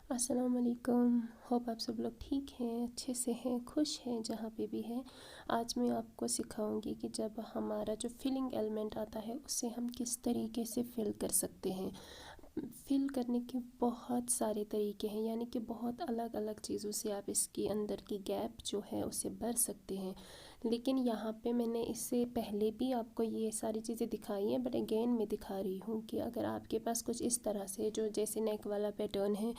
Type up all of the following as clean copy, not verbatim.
अस्सलाम वालेकुम। होप आप सब लोग ठीक हैं, अच्छे से हैं, खुश हैं जहाँ पे भी हैं। आज मैं आपको सिखाऊंगी कि जब हमारा जो फिलिंग एलिमेंट आता है उससे हम किस तरीके से फिल कर सकते हैं। फिल करने के बहुत सारे तरीके हैं, यानी कि बहुत अलग अलग चीज़ों से आप इसके अंदर की गैप जो है उसे भर सकते हैं। लेकिन यहाँ पे मैंने इससे पहले भी आपको ये सारी चीज़ें दिखाई हैं, बट अगेन मैं दिखा रही हूँ कि अगर आपके पास कुछ इस तरह से जो जैसे नेक वाला पैटर्न है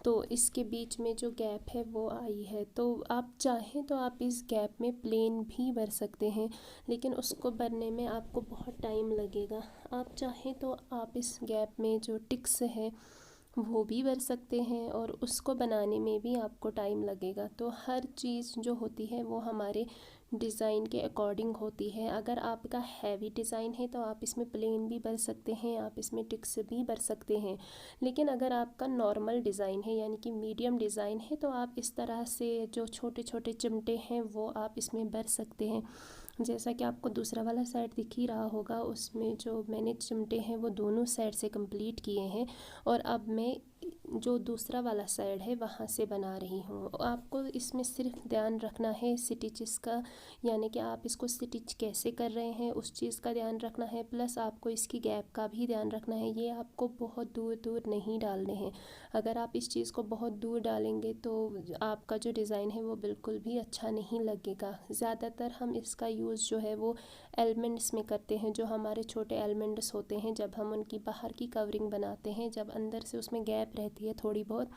तो इसके बीच में जो गैप है वो आई है, तो आप चाहें तो आप इस गैप में प्लेन भी भर सकते हैं, लेकिन उसको भरने में आपको बहुत टाइम लगेगा। आप चाहें तो आप इस गैप में जो टिक्स है वो भी भर सकते हैं और उसको बनाने में भी आपको टाइम लगेगा। तो हर चीज़ जो होती है वो हमारे डिज़ाइन के अकॉर्डिंग होती है। अगर आपका हैवी डिज़ाइन है तो आप इसमें प्लेन भी भर सकते हैं, आप इसमें टिक्स भी भर सकते हैं। लेकिन अगर आपका नॉर्मल डिज़ाइन है यानी कि मीडियम डिज़ाइन है तो आप इस तरह से जो छोटे छोटे चिमटे हैं वो आप इसमें भर सकते हैं। जैसा कि आपको दूसरा वाला साइड दिख ही रहा होगा, उसमें जो मैंने चिमटे हैं वो दोनों साइड से कंप्लीट किए हैं और अब मैं जो दूसरा वाला साइड है वहाँ से बना रही हूँ। आपको इसमें सिर्फ ध्यान रखना है स्टिचेस का, यानी कि आप इसको स्टिच कैसे कर रहे हैं उस चीज़ का ध्यान रखना है, प्लस आपको इसकी गैप का भी ध्यान रखना है। ये आपको बहुत दूर दूर नहीं डालने हैं। अगर आप इस चीज़ को बहुत दूर डालेंगे तो आपका जो डिज़ाइन है वो बिल्कुल भी अच्छा नहीं लगेगा। ज़्यादातर हम इसका यूज़ जो है वो एलिमेंट्स में करते हैं, जो हमारे छोटे एलिमेंट्स होते हैं जब हम उनकी बाहर की कवरिंग बनाते हैं, जब अंदर से उसमें गैप रहती है थोड़ी बहुत,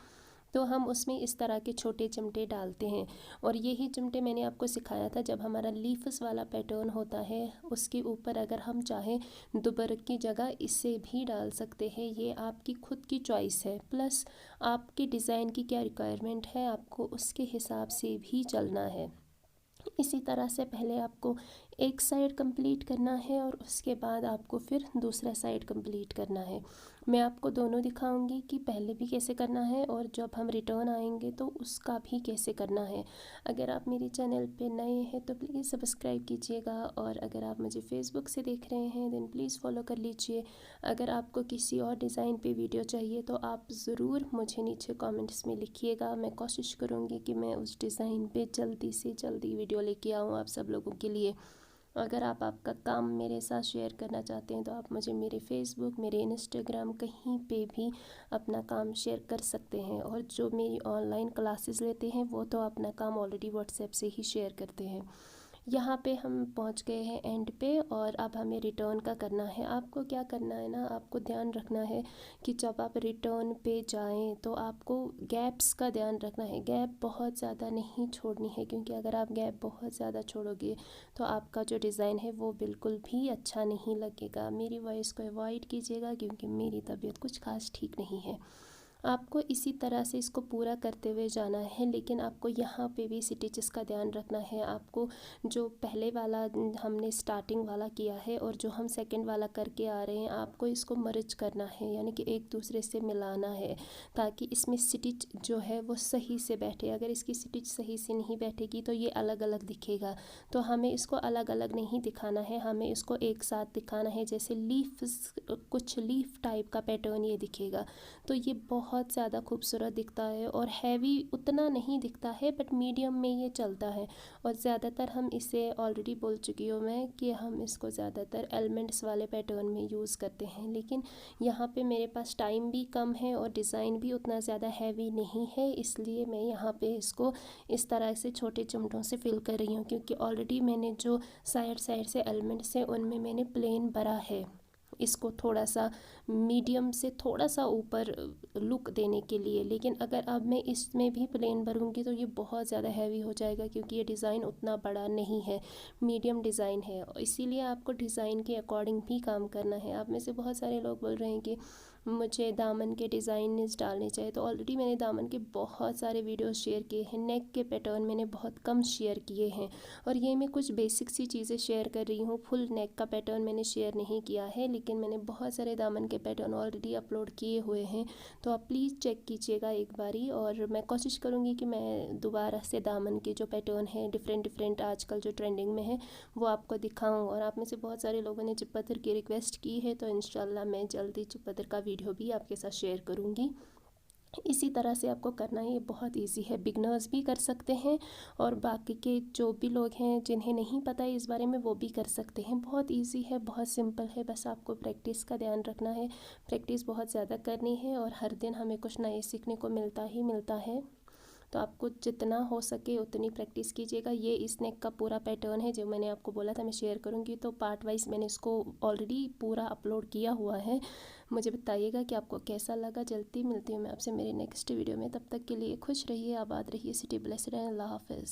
तो हम उसमें इस तरह के छोटे चिमटे डालते हैं। और यही चिमटे मैंने आपको सिखाया था जब हमारा लीफ्स वाला पैटर्न होता है उसके ऊपर अगर हम चाहें दुबर की जगह इसे भी डाल सकते हैं। ये आपकी खुद की चॉइस है, प्लस आपके डिज़ाइन की क्या रिक्वायरमेंट है आपको उसके हिसाब से भी चलना है। इसी तरह से पहले आपको एक साइड कंप्लीट करना है और उसके बाद आपको फिर दूसरा साइड कंप्लीट करना है। मैं आपको दोनों दिखाऊंगी कि पहले भी कैसे करना है और जब हम रिटर्न आएंगे तो उसका भी कैसे करना है। अगर आप मेरे चैनल पे नए हैं तो प्लीज़ सब्सक्राइब कीजिएगा, और अगर आप मुझे फ़ेसबुक से देख रहे हैं देन प्लीज़ फॉलो कर लीजिए। अगर आपको किसी और डिज़ाइन पे वीडियो चाहिए तो आप ज़रूर मुझे नीचे कमेंट्स में लिखिएगा। मैं कोशिश करूँगी कि मैं उस डिज़ाइन पे जल्दी से जल्दी वीडियो लेके आऊँ आप सब लोगों के लिए। अगर आप आपका काम मेरे साथ शेयर करना चाहते हैं तो आप मुझे मेरे फेसबुक, मेरे इंस्टाग्राम, कहीं पे भी अपना काम शेयर कर सकते हैं। और जो मेरी ऑनलाइन क्लासेस लेते हैं वो तो अपना काम ऑलरेडी व्हाट्सएप से ही शेयर करते हैं। यहाँ पे हम पहुँच गए हैं एंड पे और अब हमें रिटर्न का करना है। आपको क्या करना है ना, आपको ध्यान रखना है कि जब आप रिटर्न पे जाएं तो आपको गैप्स का ध्यान रखना है। गैप बहुत ज़्यादा नहीं छोड़नी है, क्योंकि अगर आप गैप बहुत ज़्यादा छोड़ोगे तो आपका जो डिज़ाइन है वो बिल्कुल भी अच्छा नहीं लगेगा। मेरी वॉइस को अवॉइड कीजिएगा क्योंकि मेरी तबीयत कुछ खास ठीक नहीं है। आपको इसी तरह से इसको पूरा करते हुए जाना है, लेकिन आपको यहाँ पे भी स्टिचेस का ध्यान रखना है। आपको जो पहले वाला हमने स्टार्टिंग वाला किया है और जो हम सेकंड वाला करके आ रहे हैं, आपको इसको मर्ज करना है, यानी कि एक दूसरे से मिलाना है ताकि इसमें स्टिच जो है वो सही से बैठे। अगर इसकी स्टिच सही से नहीं बैठेगी तो ये अलग अलग दिखेगा। तो हमें इसको अलग अलग नहीं दिखाना है, हमें इसको एक साथ दिखाना है। जैसे लीफ, कुछ लीफ टाइप का पैटर्न ये दिखेगा तो ये बहुत ज़्यादा खूबसूरत दिखता है और हैवी उतना नहीं दिखता है, बट मीडियम में ये चलता है। और ज़्यादातर हम इसे ऑलरेडी बोल चुकी हूँ मैं कि हम इसको ज़्यादातर एलिमेंट्स वाले पैटर्न में यूज़ करते हैं। लेकिन यहाँ पे मेरे पास टाइम भी कम है और डिज़ाइन भी उतना ज़्यादा हैवी नहीं है, इसलिए मैं यहाँ पे इसको इस तरह से छोटे चिमटों से फिल कर रही हूँ, क्योंकि ऑलरेडी मैंने जो साइड साइड से एलिमेंट्स हैं उनमें मैंने प्लेन भरा है। इसको थोड़ा सा मीडियम से थोड़ा सा ऊपर लुक देने के लिए। लेकिन अगर अब मैं इसमें भी प्लेन भरूंगी तो ये बहुत ज़्यादा हैवी हो जाएगा, क्योंकि ये डिज़ाइन उतना बड़ा नहीं है, मीडियम डिज़ाइन है। इसीलिए आपको डिज़ाइन के अकॉर्डिंग भी काम करना है। आप में से बहुत सारे लोग बोल रहे हैं कि मुझे दामन के डिज़ाइन डालने चाहिए, तो ऑलरेडी मैंने दामन के बहुत सारे वीडियोस शेयर किए हैं। नेक के पैटर्न मैंने बहुत कम शेयर किए हैं और ये मैं कुछ बेसिक सी चीज़ें शेयर कर रही हूँ। फुल नेक का पैटर्न मैंने शेयर नहीं किया है, लेकिन मैंने बहुत सारे दामन के पैटर्न ऑलरेडी अपलोड किए हुए हैं, तो आप प्लीज़ चेक कीजिएगा एक बारी। और मैं कोशिश करूँगी कि मैं दोबारा से दामन के जो पैटर्न है डिफरेंट डिफरेंट आजकल जो ट्रेंडिंग में है वो आपको दिखाऊँ। और आप में से बहुत सारे लोगों ने चिपपत्थर की रिक्वेस्ट की है, तो इंशाल्लाह मैं जल्दी चिपपत्थर का वीडियो भी आपके साथ शेयर करूँगी। इसी तरह से आपको करना है। ये बहुत इजी है, बिगनर्स भी कर सकते हैं और बाकी के जो भी लोग हैं जिन्हें नहीं पता है इस बारे में वो भी कर सकते हैं। बहुत इजी है, बहुत सिंपल है, बस आपको प्रैक्टिस का ध्यान रखना है। प्रैक्टिस बहुत ज़्यादा करनी है और हर दिन हमें कुछ नए सीखने को मिलता ही मिलता है। तो आपको जितना हो सके उतनी प्रैक्टिस कीजिएगा। ये इस नेक का पूरा पैटर्न है जो मैंने आपको बोला था मैं शेयर करूँगी, तो पार्ट वाइज मैंने इसको ऑलरेडी पूरा अपलोड किया हुआ है। मुझे बताइएगा कि आपको कैसा लगा। जल्दी मिलती हूँ मैं आपसे मेरे नेक्स्ट वीडियो में। तब तक के लिए खुश रहिए, आबाद रहिए, सिटी ब्लेस्ड रहें। अल्लाह हाफ़िज़।